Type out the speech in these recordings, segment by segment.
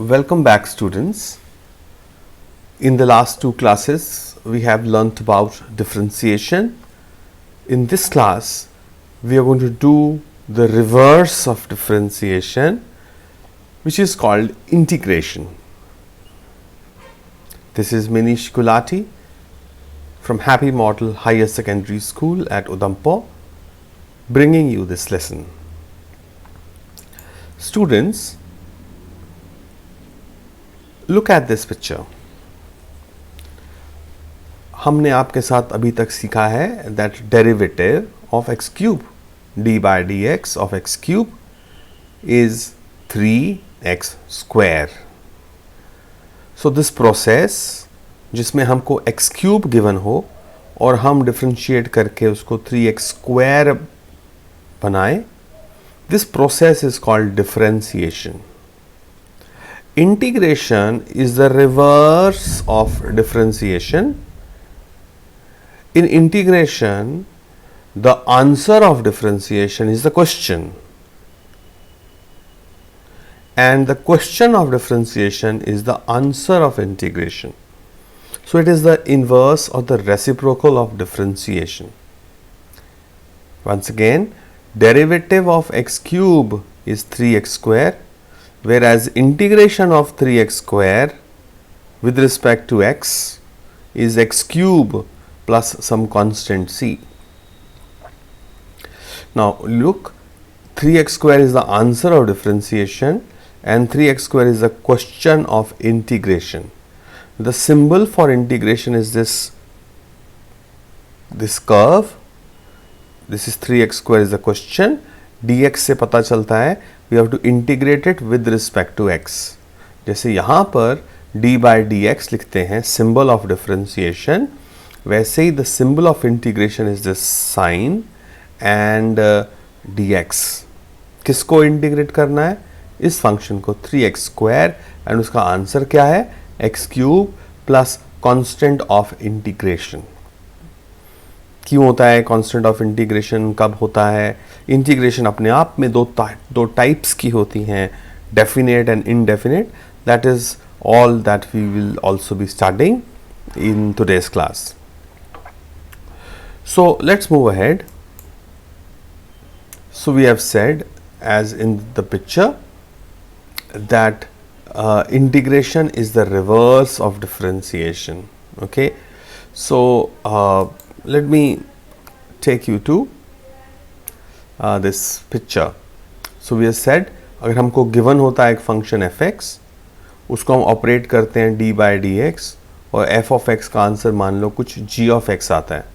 Welcome back, students. In the last two classes, we have learnt about differentiation. In this class, we are going to do the reverse of differentiation, which is called integration. This is Manish Gulati from Happy Model Higher Secondary School at Udhampur, bringing you this lesson. Students, look at this picture. हमने आपके साथ अभी तक सीखा है that derivative of x cube d by dx of x cube is 3x square. So this process जिसमें हमको x cube given हो और हम differentiate करके उसको 3x square बनाएं, this process is called differentiation. Integration is the reverse of differentiation. In integration, the answer of differentiation is the question, and the question of differentiation is the answer of integration. So it is the inverse or the reciprocal of differentiation. Once again, derivative of x cube is 3x square, whereas integration of 3x square with respect to x is x cube plus some constant c. Now look, 3x square is the answer of differentiation and 3x square is the question of integration. The symbol for integration is this curve. This is 3x square is the question. dx से पता चलता है we have to integrate it with respect to x. जैसे यहाँ पर d by dx लिखते हैं symbol of differentiation, वैसे ही the symbol of integration is this sign and dx. किसको integrate करना है? इस function को 3x square and उसका आंसर क्या है? x cube plus constant of integration. क्यों होता है constant of integration? कब होता है? Integration अपने आप में दो types की होती हैं, definite and indefinite. That is all that we will also be studying in today's class. So let's move ahead. So we have said, as in the picture, that integration is the reverse of differentiation. Okay, so let me take you to this picture. So we have said, अगर हमको given होता है एक function f(x), उसको हम operate करते हैं d by dx और f of x का आंसर मान लो कुछ g of x आता है.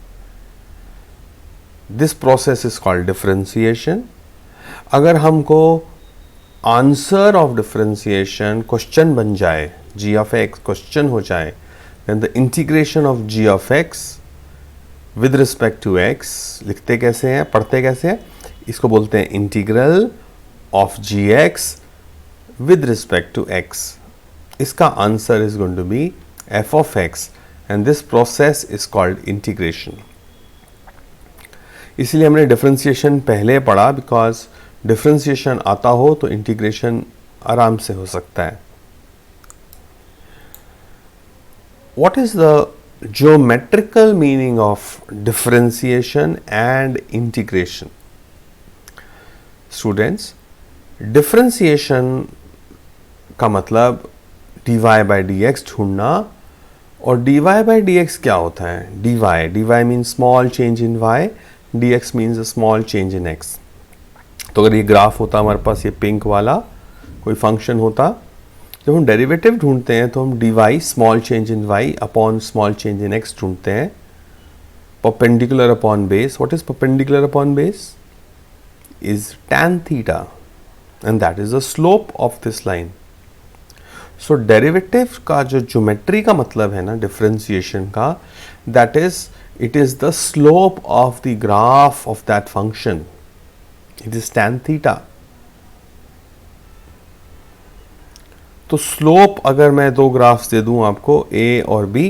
This process is called differentiation. अगर हमको आंसर ऑफ डिफरेंशिएशन क्वेश्चन बन जाए, g of x क्वेश्चन हो जाए, then the integration of g of x with respect to x लिखते कैसे हैं, पढ़ते कैसे हैं? इसको बोलते हैं integral of gx with respect to x. इसका answer is going to be f of x and this process is called integration. इसलिए हमने डिफरेंशिएशन पहले पढ़ा, बिकॉज डिफरेंशिएशन आता हो तो इंटीग्रेशन आराम से हो सकता है. What is the geometrical meaning of differentiation and integration? Students, differentiation का मतलब dy by dx ढूंढना, और dy by dx क्या होता है? dy means small change in y, dx means a small change in x. तो अगर ये ग्राफ होता हमारे पास, ये पिंक वाला कोई फंक्शन होता, जब हम डेरिवेटिव ढूंढते हैं तो हम dy small change in y upon small change in x ढूंढते हैं. Perpendicular upon base. What is perpendicular upon base? Is tan theta and that is the slope of this line. So derivative का जो geometry का मतलब है ना differentiation का, that is it is the slope of the graph of that function. It is tan theta. तो slope अगर मैं दो ग्राफ्स दे दूं आपको A और B,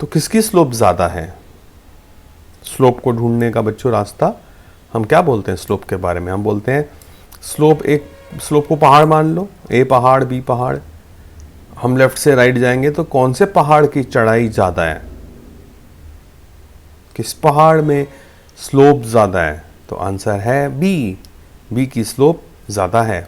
तो किसकी स्लोप ज़्यादा है? स्लोप को ढूंढने का बच्चों रास्ता हम क्या बोलते हैं स्लोप के बारे में? हम बोलते हैं स्लोप एक स्लोप को पहाड़ मान लो, ए पहाड़ बी पहाड़, हम लेफ्ट से राइट जाएंगे तो कौन से पहाड़ की चढ़ाई ज़्यादा है, किस पहाड़ में स्लोप ज़्यादा है? तो आंसर है बी, बी की स्लोप ज़्यादा है।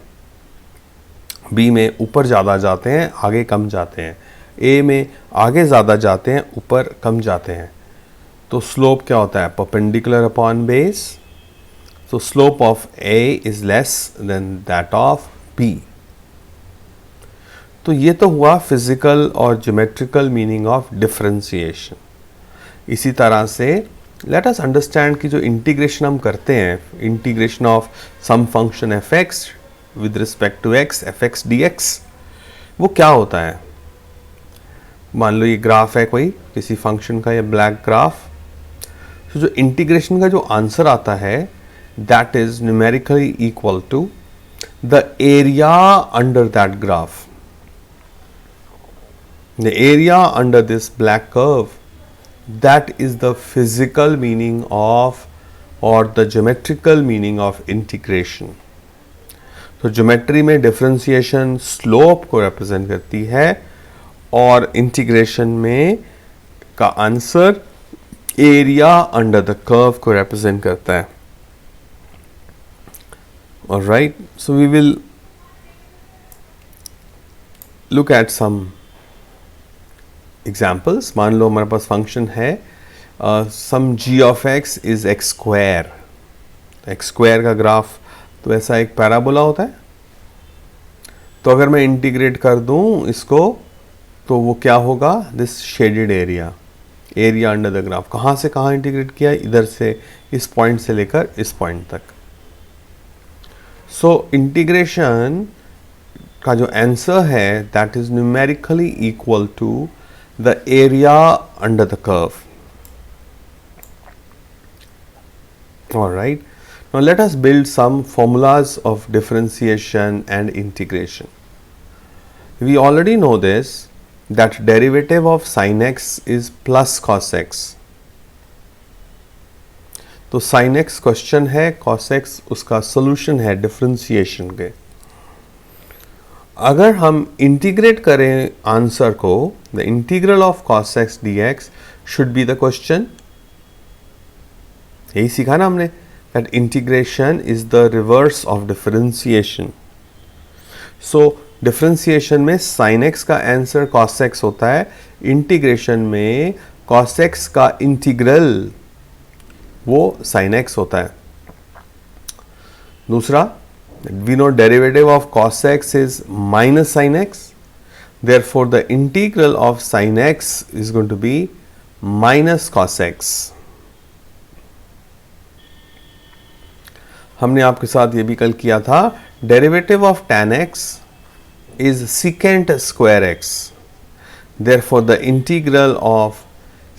बी में ऊपर ज़्यादा जाते हैं, आगे कम जाते हैं। ए में आगे ज़्यादा जाते हैं, ऊपर कम जाते हैं। तो स्लोप क्या होता है? Perpendicular upon base. तो slope of A is less than that of B. तो ये तो हुआ फिजिकल और ज्योमेट्रिकल मीनिंग ऑफ डिफरेंशिएशन। इसी तरह से लेट अस अंडरस्टैंड कि जो इंटीग्रेशन हम करते हैं, integration of some function F X with respect to X, F X D X, वो क्या होता है? मान लो ये ग्राफ है कोई किसी फंक्शन का, या ब्लैक ग्राफ। तो जो इंटीग्रेशन का जो आंसर आता है that is numerically equal to the area under that graph. The area under this black curve, that is the physical meaning of or the geometrical meaning of integration. तो geometry में differentiation slope को represent करती है और integration में का answer area under the curve को represent करता है। Alright, so we will look at some examples. मान लो हमारे पास फंक्शन है some g of x is x square. X square का ग्राफ तो ऐसा एक पैराबोला होता है। तो अगर मैं इंटीग्रेट कर दूं इसको तो वो क्या होगा? This shaded area, area under the graph. कहाँ से कहाँ इंटीग्रेट किया? इधर से इस पॉइंट से लेकर इस पॉइंट तक। सो इंटीग्रेशन का जो आंसर है that is numerically equal to the area under the curve. All right, now let us build some formulas of differentiation and integration. We already know this, that derivative of sin x is plus cos x. तो sin x question है, cos x उसका solution है differentiation के। अगर हम integrate करें answer को, the integral of cos x dx should be the question. यही सीखा ना हमने, that integration is the reverse of differentiation. So differentiation में sin x का आंसर cos x होता है, इंटीग्रेशन में cos x का इंटीग्रल वो sin x होता है। दूसरा, we know derivative of cos x is minus sin x, therefore the integral of sin x is going to be minus cos x. हमने आपके साथ ये भी कल किया था, derivative of tan x is secant square x, therefore the integral of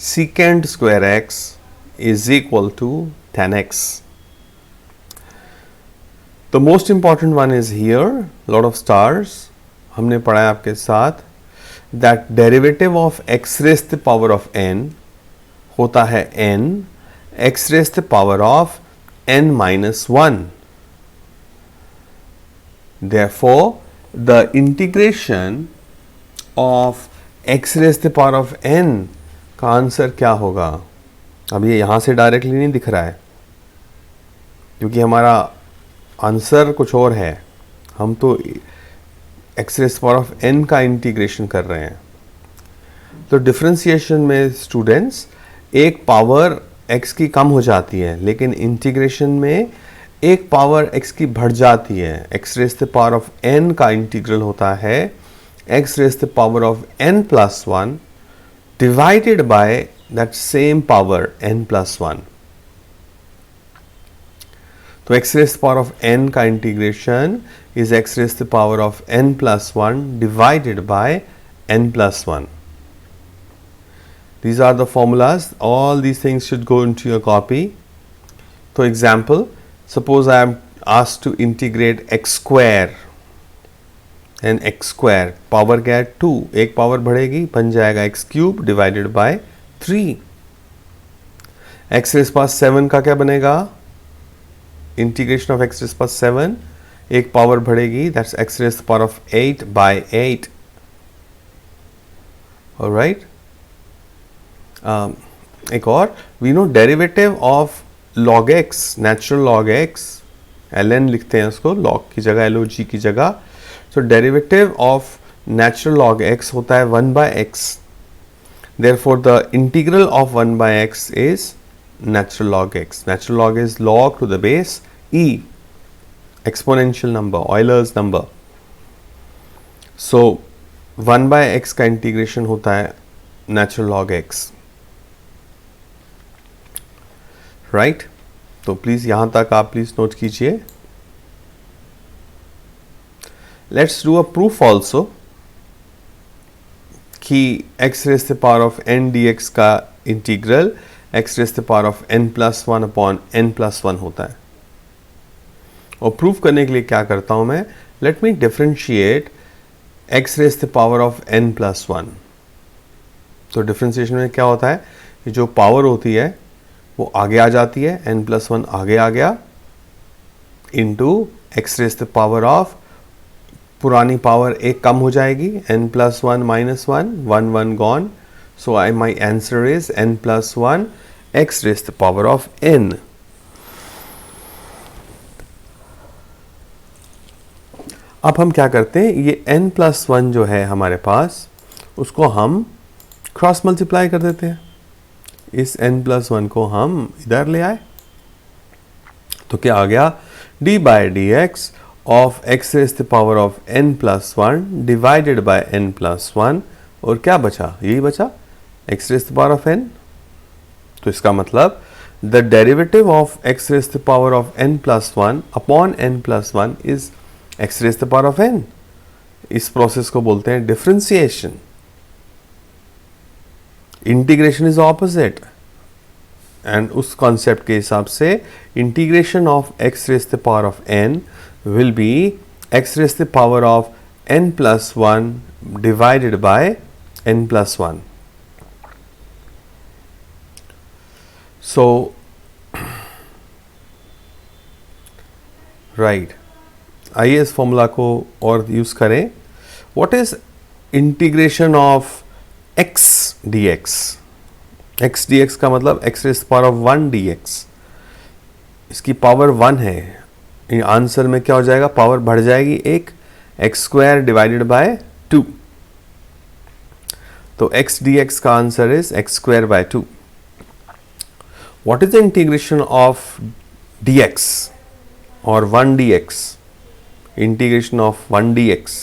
secant square x is equal to tan x. The most important one is here, lot of stars. हमने पढ़ा है आपके साथ that derivative of x raised to the power of n होता है n x raised to the power of n minus 1. Therefore, the integration of x raised to the power of n का answer क्या होगा? अब ये यहाँ से directly नहीं दिख रहा है क्योंकि हमारा आंसर कुछ और है, हम तो x rays power of n का इंटीग्रेशन कर रहे हैं। तो डिफरेंशिएशन में स्टूडेंट्स एक पावर x की कम हो जाती है, लेकिन इंटीग्रेशन में एक पावर x की बढ़ जाती है। X rays power of n का इंटीग्रल होता है x rays power of n plus 1 divided by that same power n plus 1। तो x raised power of n का integration is x raised power of n plus 1 divided by n plus 1. These are the formulas. All these things should go into your copy. So example, suppose I am asked to integrate x square and x square, power क्या है 2, एक power बढ़ेगी बन जाएगा x cube divided by 3. x raised power 7 का क्या बनेगा? Integration of x raised power 7 एक पावर बढ़ेगी, that's x raised to the power of 8 by 8. Alright, एक और, we know derivative of log x, natural log x, ln लिखते हैं उसको, log की जगह log की जगह. So derivative of natural log x होता है 1 by x. Therefore the integral of 1 by x is natural log x. Natural log is log to the base e, exponential number, Euler's number. So 1 by x का integration होता है natural log x. Right तो please यहां तक आप please note कीजिए. Let's do a proof also कि x raise to the power of n dx का integral x raise to the power of n plus 1 upon n plus 1 होता है. और प्रूफ करने के लिए क्या करता हूं मैं, let me differentiate x raise to the power of n plus 1. तो डिफरेंशिएशन में क्या होता है, जो पावर होती है वो आगे आ जाती है, n प्लस 1 आगे आ गया, into x raise to the power of, पुरानी पावर एक कम हो जाएगी, n plus 1 minus 1, 1 1 gone. So I my answer is n plus 1 x raise to the power of n. अब हम क्या करते हैं, ये n प्लस 1 जो है हमारे पास, उसको हम क्रॉस मल्टीप्लाई कर देते हैं. इस n प्लस 1 को हम इधर ले आए तो क्या आ गया, d by d x of x raise to the power of n plus 1 divided by n plus 1. और क्या बचा, यही बचा x raise to the power of n. तो इसका मतलब the derivative of x raise to the power of n plus 1 upon n plus 1 is x raise to the power of n. इस process को बोलते हैं differentiation. Integration is opposite, and उस concept के हिसाब से integration of x raise to the power of n will be x raised to the power of n plus 1 divided by n plus 1. So right, आइए इस formula को और use करें. What is integration of x dx? x dx का मतलब x raised to the power of 1 dx. इसकी power 1 है, answer में क्या हो जाएगा, पावर बढ़ जाएगी एक, एक्स स्क्वायर डिवाइडेड बाय 2. तो x dx का answer is x square by 2. What is the integration of dx और 1 dx? इंटीग्रेशन ऑफ 1 dx,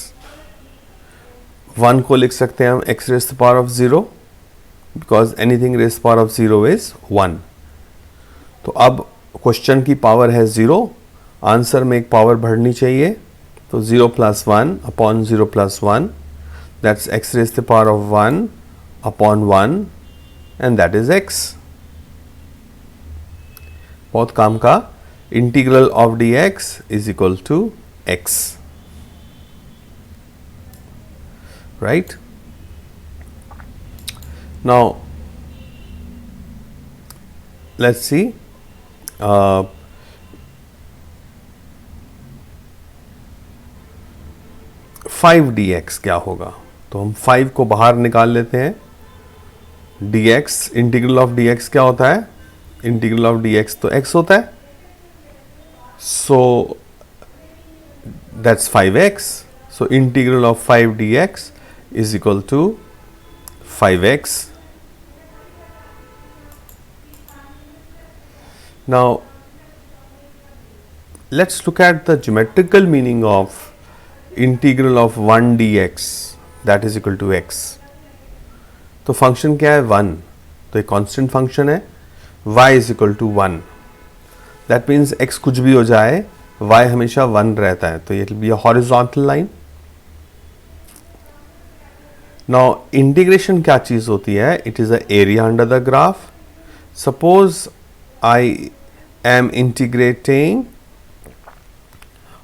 1 को लिख सकते हैं हम x raise to the power of 0, because anything raise to the power of 0 is 1. तो अब question की पावर है 0, आंसर में एक पावर बढ़नी चाहिए, तो 0 plus 1 upon 0 plus 1, that's x raise to the power of 1 upon 1, and that is x. बहुत काम का. Integral of dx is equal to x. Right, now let's see 5 dx क्या होगा. तो हम 5 को बाहर निकाल लेते हैं. dx, इंटीग्रल ऑफ dx क्या होता है, इंटीग्रल ऑफ dx तो x होता है, so that's 5x. So integral of 5 dx is equal to 5x. Now let's look at the geometrical meaning of integral of 1 dx that is equal to x. तो function क्या है, 1. तो एक constant function है, y is equal to 1. That means x कुछ भी हो जाए, y हमेशा 1 रहता है. तो ये will be a horizontal line. Now integration क्या चीज होती है, it is a area under the graph. Suppose I am integrating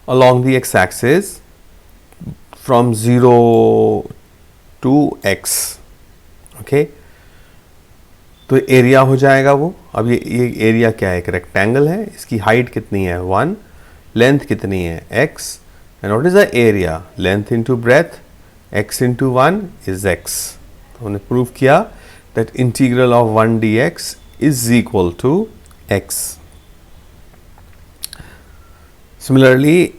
along the x axis from 0 to x. Okay, तो एरिया हो जाएगा वो. अब ये एरिया क्या है, एक रेक्टेंगल है, इसकी हाइट कितनी है 1, लेंथ कितनी है x, and what is the area, length into breadth, x into 1 is x। तो हमने प्रूव किया that integral of 1 dx is equal to x। Similarly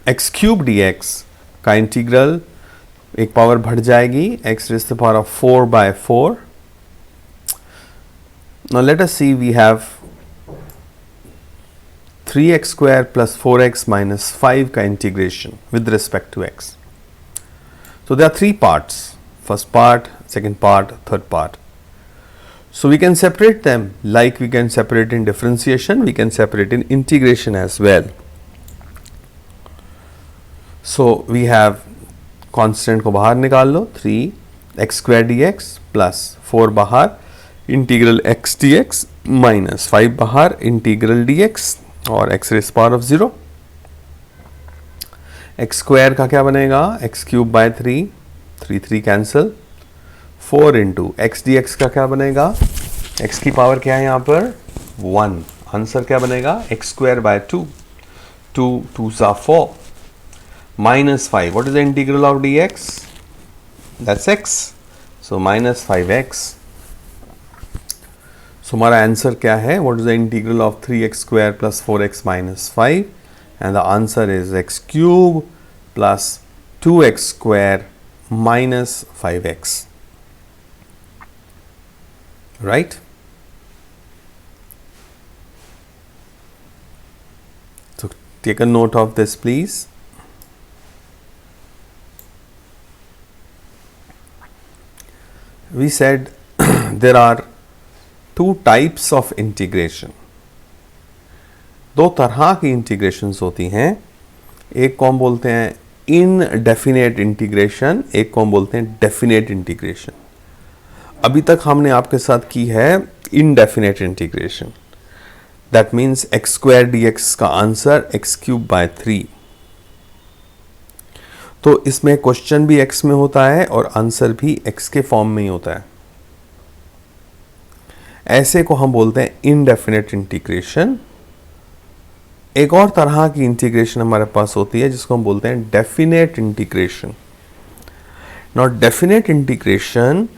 x cube dx का इंटीग्रल एक पावर बढ़ जाएगी, x raised to the power of 4 by 4. Now let us see, we have 3x square plus 4x minus 5 का integration with respect to x. So there are three parts, first part, second part, third part. So we can separate them like we can separate in differentiation, we can separate in integration as well. So we have constant को बाहर निकाल लो, 3x square dx plus 4 बाहर integral x dx minus 5 बाहर integral dx और x rays power of 0। x square का क्या बनेगा, x cube by 3, 3 cancel, 4 into x dx का क्या बनेगा, x की पावर क्या है यहाँ पर 1, आंसर क्या बनेगा x square by 2, 2 2s are 4 minus 5. What is the integral of dx? That's x. So minus 5x. So हमारा आंसर क्या है, what is the integral of 3x square plus 4x minus 5? And the answer is x cube plus 2x square minus 5x. Right? So take a note of this, please. We said there are two types of integration. दो तरह की integrations होती हैं, एक को हम बोलते हैं indefinite integration, एक को हम बोलते हैं definite integration. अभी तक हमने आपके साथ की है indefinite integration. That means x square dx का आंसर x cube by 3. तो इसमें क्वेश्चन भी x में होता है और आंसर भी x के फॉर्म में ही होता है। ऐसे को हम बोलते हैं इनडेफिनेट इंटीग्रेशन। एक और तरह की इंटीग्रेशन हमारे पास होती है जिसको हम बोलते हैं definite integration. Not definite integration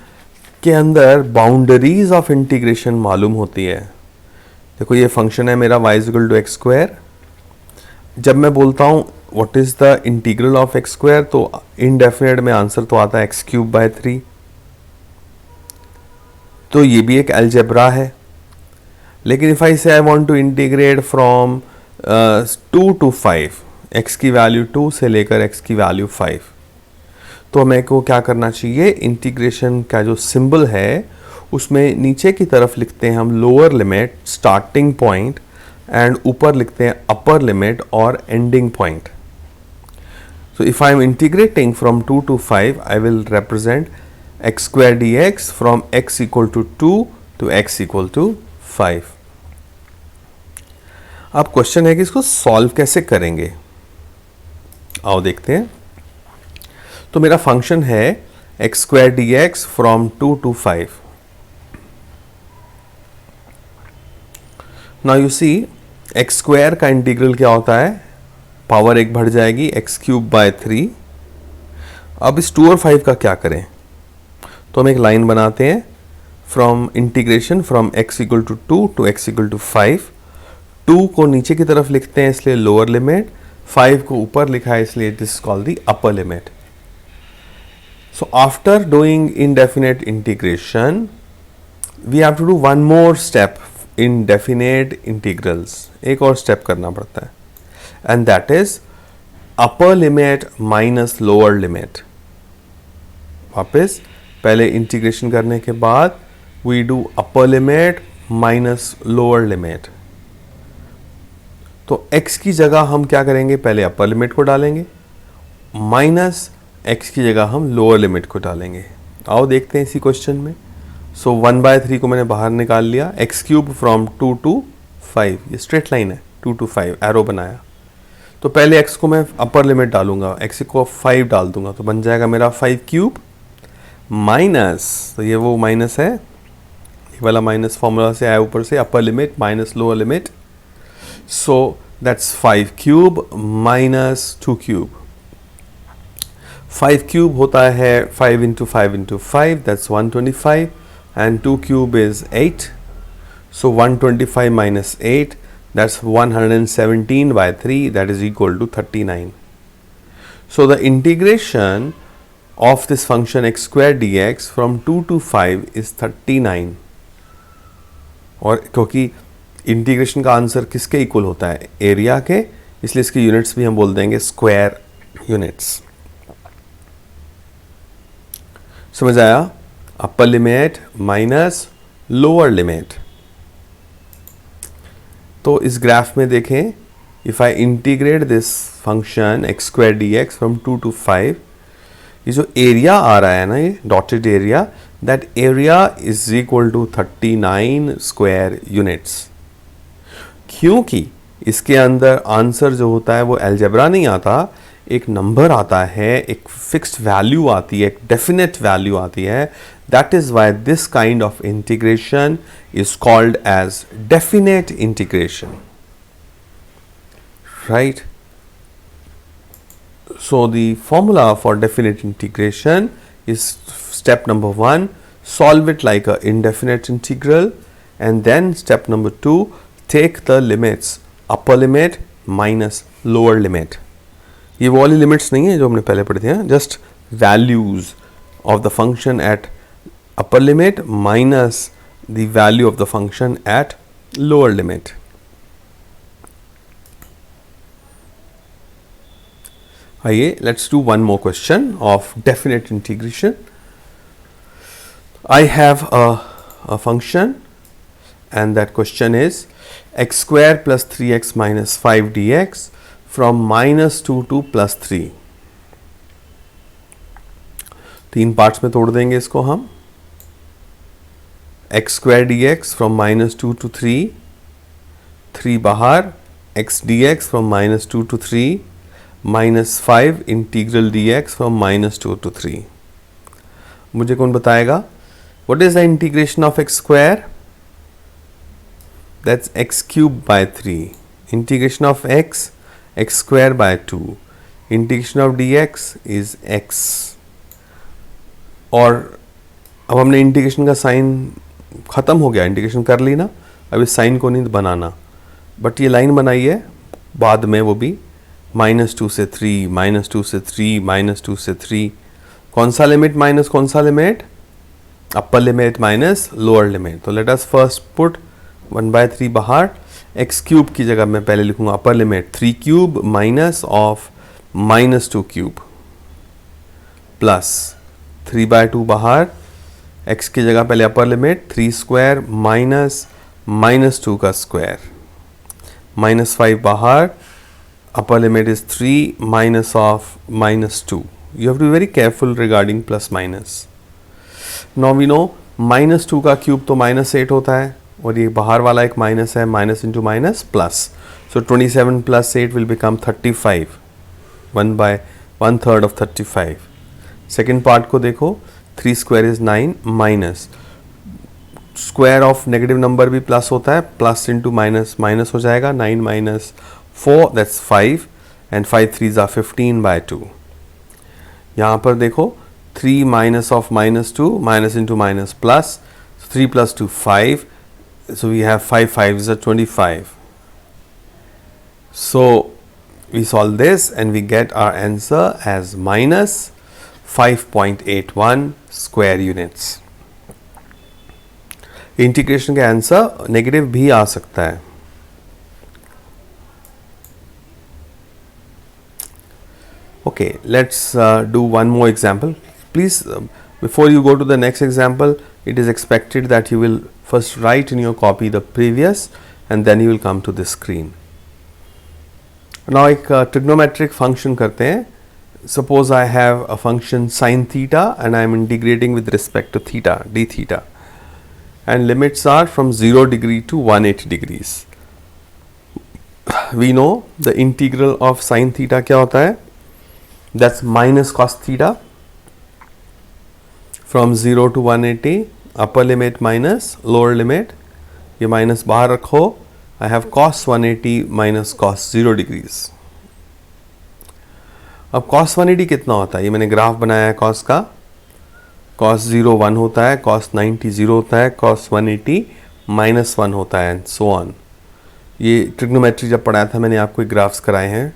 के अंदर बाउंड्रीज ऑफ इंटीग्रेशन मालूम होती है। देखो ये फंक्शन है मेरा y equal to x square. जब मैं बोलता हूँ what is the integral of x square, तो इनडेफिनेट में आंसर तो आता है एक्स क्यूब बाय 3। तो ये भी एक अलजेब्रा है। लेकिन if I say I want to integrate from 2 to 5, x की वैल्यू 2 से लेकर x की वैल्यू 5, तो हमें को क्या करना चाहिए, इंटीग्रेशन का जो सिंबल है उसमें नीचे की तरफ लिखते हैं हम lower limit starting point and ऊपर लिखते हैं अपर लिमिट और ending point. So if I am integrating from 2 to 5, I will represent x square dx from x equal to 2 to x equal to 5। अब क्वेश्चन है कि इसको solve कैसे करेंगे, आओ देखते हैं। तो मेरा फंक्शन है x square dx from 2 to 5। Now you see x square का इंटीग्रल क्या होता है, पावर एक बढ़ जाएगी x क्यूब बाय 3। अब इस 2 और 5 का क्या करें, तो हम एक लाइन बनाते हैं from integration from x equal to 2 to x equal to 5। 2 को नीचे की तरफ लिखते हैं इसलिए लोअर लिमिट, 5 को ऊपर लिखा है इसलिए this is called the upper limit. So after doing indefinite integration we have to do one more step in definite integrals. एक और स्टेप करना पड़ता है and that is upper limit minus lower limit. वापस पहले इंटीग्रेशन करने के बाद we do upper limit minus lower limit. तो x की जगह हम क्या करेंगे, पहले अपर लिमिट को डालेंगे, माइनस x की जगह हम लोअर लिमिट को डालेंगे। आओ देखते हैं इसी क्वेश्चन में। सो 1/3 को मैंने बाहर निकाल लिया, x क्यूब फ्रॉम 2 to 5, ये स्ट्रेट लाइन है, 2 to 5 एरो बनाया। तो पहले x को मैं अपर लिमिट डालूंगा, x को 5 डाल दूंगा, तो बन जाएगा मेरा 5 क्यूब माइनस, तो ये वो माइनस है, ये वाला माइनस फॉर्मूला से आया ऊपर से, अपर limit minus lower limit. So that's 5 cube minus 2 cube. 5 cube होता है 5 into 5 into 5, that's 125, and 2 cube is 8. So 125 minus 8, that's 117 by 3, that is equal to 39. So the integration of this function x square dx from 2 to 5 is 39. और क्योंकि integration का answer किसके equal होता है, area के, इसलिए इसके यूनिट्स भी हम बोल देंगे स्क्वायर यूनिट्स. समझ आया? अपर लिमिट माइनस लोअर लिमिट. तो इस ग्राफ में देखें, if I integrate this function x square D x from 2 to 5, ये जो एरिया आ रहा है ना, ये dotted area, that area is equal to 39 square units. क्योंकि इसके अंदर आंसर जो होता है वो अलजेब्रा नहीं आता, एक नंबर आता है, एक फिक्स्ड वैल्यू आती है, एक डेफिनेट वैल्यू आती है. That is why this kind of integration is called as definite integration, right? So the formula for definite integration is step number 1, solve it like a indefinite integral, and then step number 2, take the limits upper limit minus lower limit. ये वो वाली limits नहीं है जो हमने पहले पढ़ी थी, just values of the function at upper limit minus the value of the function at lower limit. आइए, let's do one more question of definite integration. I have a function, and that question is x square plus 3x minus 5 dx from minus 2 to plus 3. तीन parts में तोड़ देंगे इसको हम. x square dx from minus 2 to 3, 3 बाहर, x dx from minus 2 to 3, minus 5 integral dx from minus 2 to 3. मुझे कौन बताएगा? What is the integration of x square? That's x cube by 3. Integration of x, x square by 2. Integration of dx is x. और अब हमने integration का sign ख़त्म हो गया, इंटीग्रेशन कर ली ना, अब इस साइन को नहीं बनाना, बट ये लाइन बनाई है बाद में, वो भी -2 से 3, -2 से 3, -2 से 3. कौन सा लिमिट माइनस कौन सा लिमिट? अपर लिमिट माइनस लोअर लिमिट. तो लेट अस फर्स्ट पुट 1/3 बाहर. एक्स क्यूब की जगह मैं पहले लिखूंगा upper limit 3 cube minus of -2 cube plus 3/2 बाहर. एक्स की जगह पहले अपर लिमिट 3 स्क्वायर माइनस -2 का स्क्वायर, -5 बाहर. upper limit is 3 minus of -2. You have to be very careful regarding plus minus. Now we know -2 का क्यूब तो -8 होता है, और ये बाहर वाला एक माइनस है, minus into minus plus. So 27 plus 8 will become 35, 1/3 of 35. Second part को देखो, 3 square is 9 minus square of negative number भी प्लस होता है, प्लस इंटू माइनस माइनस हो जाएगा. 9 minus 4, that's 5, and 5 3s are 15/2. यहाँ पर देखो 3 minus of -2, minus into minus plus, 3 plus 2 5, so we have 5 5s are 25. So we solve this and we get our answer as minus 5.81 square units. Integration का answer negative भी आ सकता है. Okay, let's do one more example. Please, before you go to the next example, it is expected that you will first write in your copy the previous and then you will come to this screen. Now एक trigonometric function करते हैं. Suppose I have a function sin theta and I am integrating with respect to theta, d theta, and limits are from 0 degree to 180 degrees. We know the integral of sin theta क्या होता है? That's minus cos theta from 0 to 180, upper limit minus lower limit. ये minus बाहर रखो, I have cos 180 minus cos 0 degrees. अब cos 180 कितना होता है? ये मैंने ग्राफ बनाया है cos का. cos 0 1 होता है, cos 90 0 होता है, cos 180 माइनस 1 होता है, एंड सो ऑन. ये ट्रिग्नोमेट्री जब पढ़ाया था मैंने आपको ग्राफ्स कराए हैं.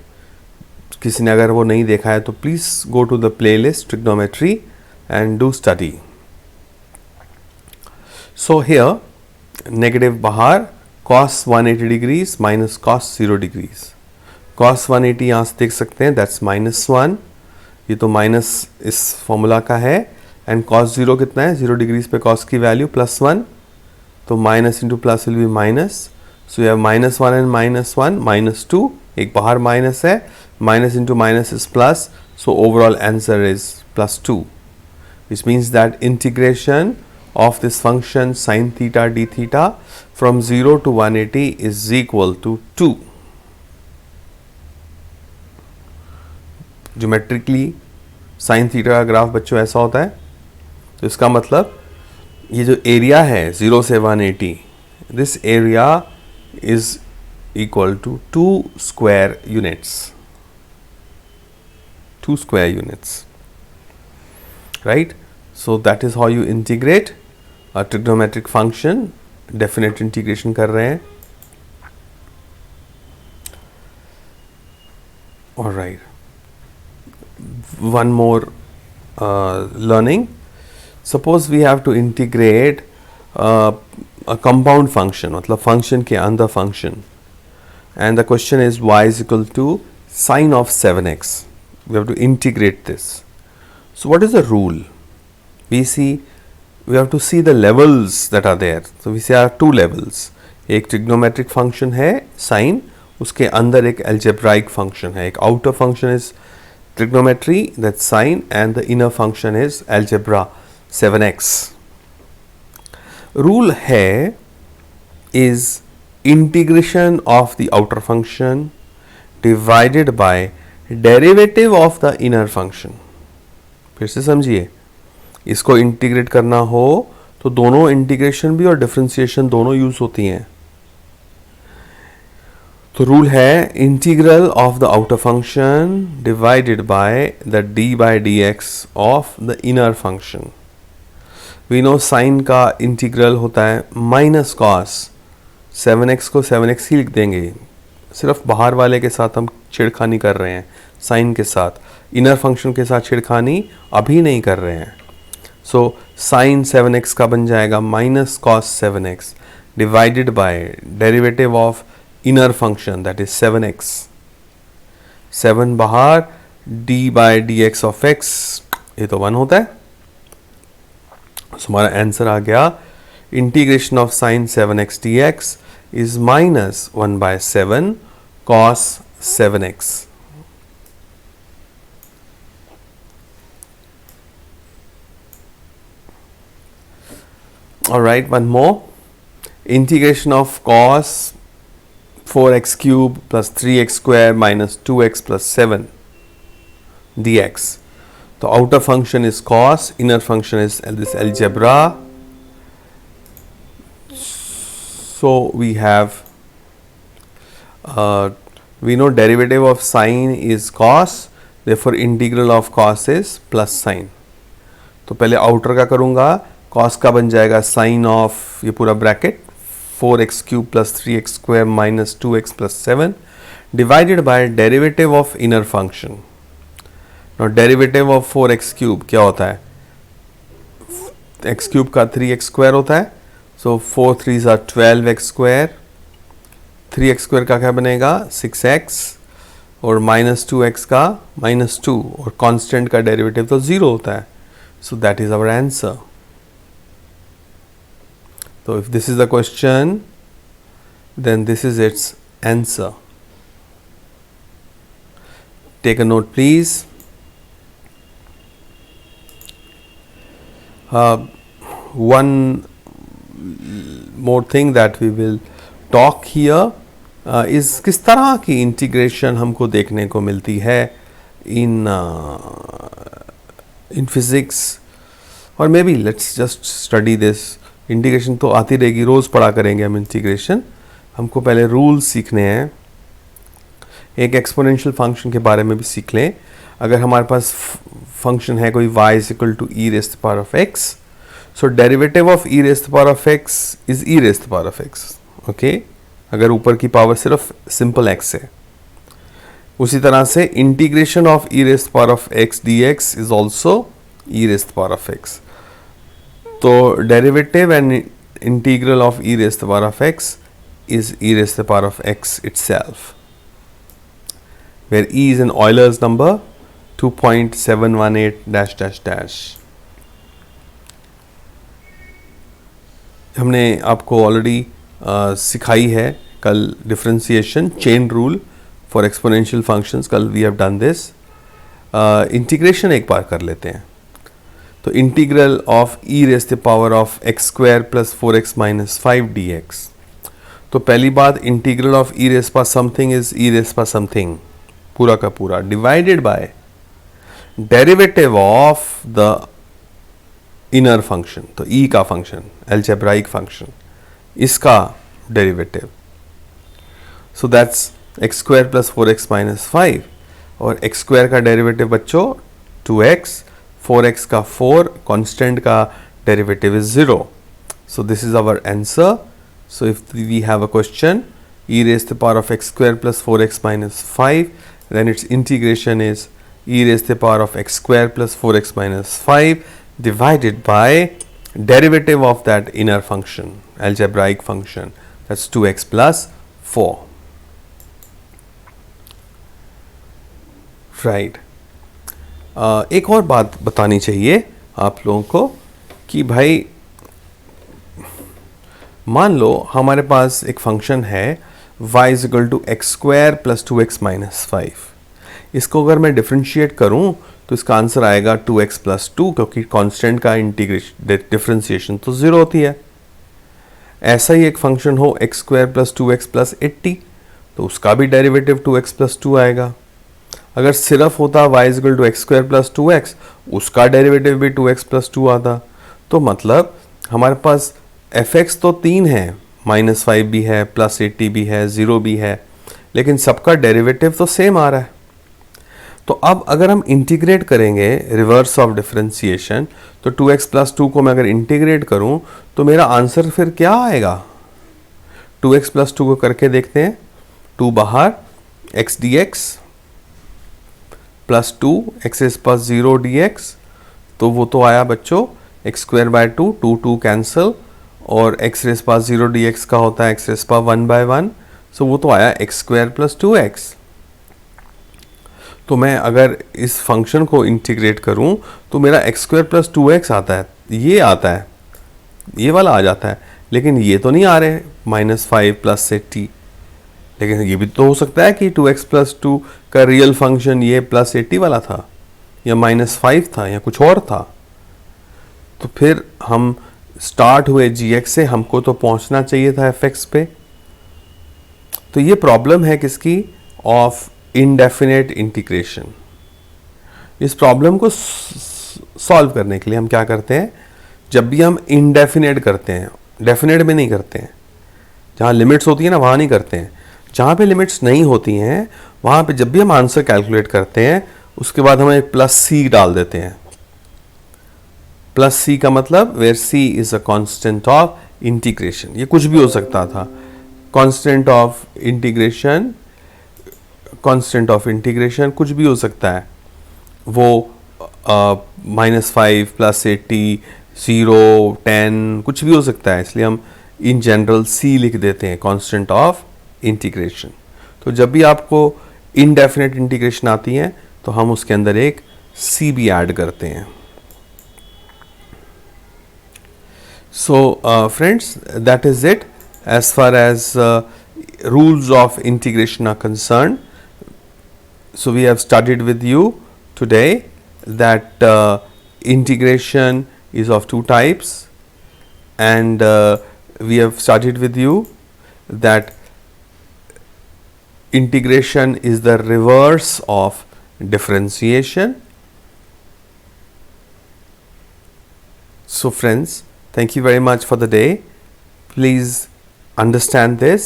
किसी ने अगर वो नहीं देखा है तो please go to the playlist trigonometry and do study. So here negative बाहर, cos 180 degrees minus cos 0 degrees. cos 180 यहाँ से देख सकते हैं, दैट्स -1. ये तो माइनस इस फॉर्मूला का है. एंड cos 0 कितना है? 0 डिग्रीज पे cos की वैल्यू +1, तो minus into plus will be minus. So you have -1 and -1 -2. एक बाहर माइनस है, minus into minus is plus, so overall answer is +2, which means that integration of this function sin theta d theta from 0 to 180 is equal to 2. Geometrically sin theta का graph बच्चों ऐसा होता है. तो इसका मतलब ये जो एरिया है 0 से 180, this area is equal to 2 square units. 2 square units. Right? So that is how you integrate a trigonometric function. Definite integration कर रहे हैं. All right. One more learning. Suppose we have to integrate a compound function, मतलब function के अंदर function, and the question is y is equal to sine of 7x. We have to integrate this. So what is the rule? We have to see the levels that are there. So we say are two levels. एक trigonometric function है sine, उसके अंदर एक algebraic function है. एक outer function is trigonometry, that's sine, and the inner function is algebra 7x. Rule है is integration of the outer function divided by derivative of the inner function. फिर से समझिए, इसको इंटीग्रेट करना हो तो दोनों इंटीग्रेशन भी और डिफरेंशिएशन दोनों यूज होती हैं. तो रूल है integral of the outer function divided by the d by d x of the inner function. We know sine का इंटीग्रल होता है माइनस कॉस. 7x को 7x ही लिख देंगे. सिर्फ बाहर वाले के साथ हम छेड़खानी कर रहे हैं, साइन के साथ. इनर फंक्शन के साथ छेड़खानी अभी नहीं कर रहे हैं. सो साइन 7x का बन जाएगा minus cos 7x divided by derivative of inner function that is 7x. 7 बाहर, d by d x of x, ये तो 1 होता है. सो हमारा आंसर आ गया integration of sine 7x dx is minus 1 by 7 cos 7x. Alright, one more. Integration of cos 4x cube plus 3x square minus 2x plus 7 dx. The outer function is cos, inner function is this algebra. So we have we know derivative of sine is cos, therefore integral of cos is plus sine. तो पहले outer का करूँगा, cos का बन जाएगा sine of ये पूरा bracket 4x cube plus 3x square minus 2x plus 7 divided by derivative of inner function. Now derivative of 4x cube क्या होता है? x cube का 3x square होता है. So 4 3s are 12x square. 3x square का क्या बनेगा? 6x. और माइनस 2x का -2, और कांस्टेंट का डेरिवेटिव तो 0 होता है. So that is our answer. So if this is the question, then this is its answer. Take a note please. One more thing that we will talk here is किस तरह की integration हमको देखने को मिलती है in physics, और may be let's just study this. Integration तो आती रहेगी, रोज़ पढ़ा करेंगे हम इंटीग्रेशन, हमको पहले रूल्स सीखने हैं। एक एक्सपोनेंशियल फंक्शन के बारे में भी सीख लें। अगर हमारे पास फंक्शन है कोई y is equal to e raise to the power of x, so derivative of e raise to the power of x is e raise to the power of x। Okay, अगर ऊपर की power सिर्फ simple x है। उसी तरह से integration of e raise to the power of x dx is also e raise to the power of x। तो derivative and integral of e raise to the power of x is e raised to the power of x itself, where e is an Euler's number 2.718 dash dash dash. हमने आपको already सिखाई है कल differentiation chain rule for exponential functions. कल we have done this. Integration एक बार कर लेते हैं। तो integral of e raise to the power of x square plus 4x minus 5 dx। तो पहली बात, integral of e raise pass something is e raise pass something पूरा का पूरा divided by derivative of the inner function. तो e का function, algebraic function, इसका derivative. So that's x square plus 4x minus 5, और एक्स स्क्वायर का derivative बच्चों 2x, 4x का 4, कांस्टेंट का derivative is 0। So this is our answer. So if we have a question e raised to the power of x square plus 4x minus 5, then its integration is e raised to the power of x square plus 4x minus 5 divided by derivative of that inner function, algebraic function, that's 2x plus 4. Right. एक और बात बतानी चाहिए आप लोगों को कि भाई मान लो हमारे पास एक फंक्शन है y is equal to x square plus 2x minus 5। इसको अगर मैं डिफ्रेंशिएट करूं तो इसका आंसर आएगा 2x प्लस 2, क्योंकि कांस्टेंट का इंटीग्रेशन डिफ्रेंशिएशन तो 0 होती है। ऐसा ही एक फंक्शन हो x square plus 2x plus 80, तो उसका भी डेरिवेटिव 2x प्लस 2 आएगा। अगर सिर्फ होता y is equal to x square plus 2x, उसका डेरिवेटिव भी 2x प्लस 2 आता। तो मतलब हमारे पास fx तो 3 है, माइनस 5 भी है, प्लस 80 भी है, 0 भी है, लेकिन सबका डेरिवेटिव तो सेम आ रहा है। तो अब अगर हम इंटीग्रेट करेंगे रिवर्स ऑफ डिफरेंशिएशन, तो 2x प्लस 2 को मैं अगर इंटीग्रेट करूं तो मेरा आंसर फिर क्या आएगा? 2x प्लस 2 को करके देखते हैं। 2 बाहर, x dx plus 2 x is plus 0 dx, तो वो तो आया बच्चों एक्स स्क्वायर बाय 2, 2 कैंसिल, और x रेस पास 0 dx का होता है x रेस पास 1 बाय 1, सो वो तो आया एक्स स्क्वायर प्लस 2x। तो मैं अगर इस फंक्शन को इंटीग्रेट करूं तो मेरा एक्स स्क्वायर प्लस 2x आता है, ये आता है, ये वाला आ जाता है, लेकिन ये तो नहीं आ रहे माइनस 5 प्लस 80। लेकिन ये भी तो हो सकता है कि 2x प्लस 2 का रियल फंक्शन ये प्लस 80 वाला था, या माइनस 5 था, या कुछ और था। तो फिर हम स्टार्ट हुए gx से, हमको तो पहुंचना चाहिए था fx पे। तो ये प्रॉब्लम है किसकी? Of indefinite integration. इस प्रॉब्लम को सॉल्व करने के लिए हम क्या करते हैं, जब भी हम इनडेफिनेट करते हैं, डेफिनेट में नहीं करते हैं, जहाँ लिमिट्स होती है ना वहाँ नहीं करते हैं, जहाँ पे लिमिट्स नहीं होती हैं वहाँ पे जब भी हम आंसर कैलकुलेट करते हैं उसके बाद हम एक प्लस सी डाल देते हैं। प्लस सी का मतलब where c is a constant of integration. ये कुछ भी हो सकता था, constant of integration, constant of integration कुछ भी हो सकता है, वो -5 प्लस 80 0 10 कुछ भी हो सकता है। इसलिए हम इन जनरल सी लिख देते हैं, कांस्टेंट ऑफ इंटीग्रेशन। तो जब भी आपको इनडेफिनेट इंटीग्रेशन आती है तो हम उसके अंदर एक सी भी ऐड करते हैं। So friends, that is it as far as rules of integration are concerned. So we have studied with you today that integration is of two types, and we have studied with you that integration is the reverse of differentiation. So friends, thank you very much for the day. Please understand this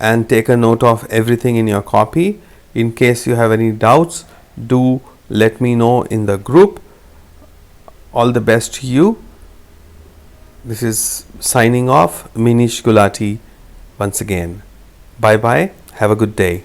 and take a note of everything in your copy. In case you have any doubts, do let me know in the group. All the best to you. This is signing off, Minish Gulati once again. Bye bye. Have a good day.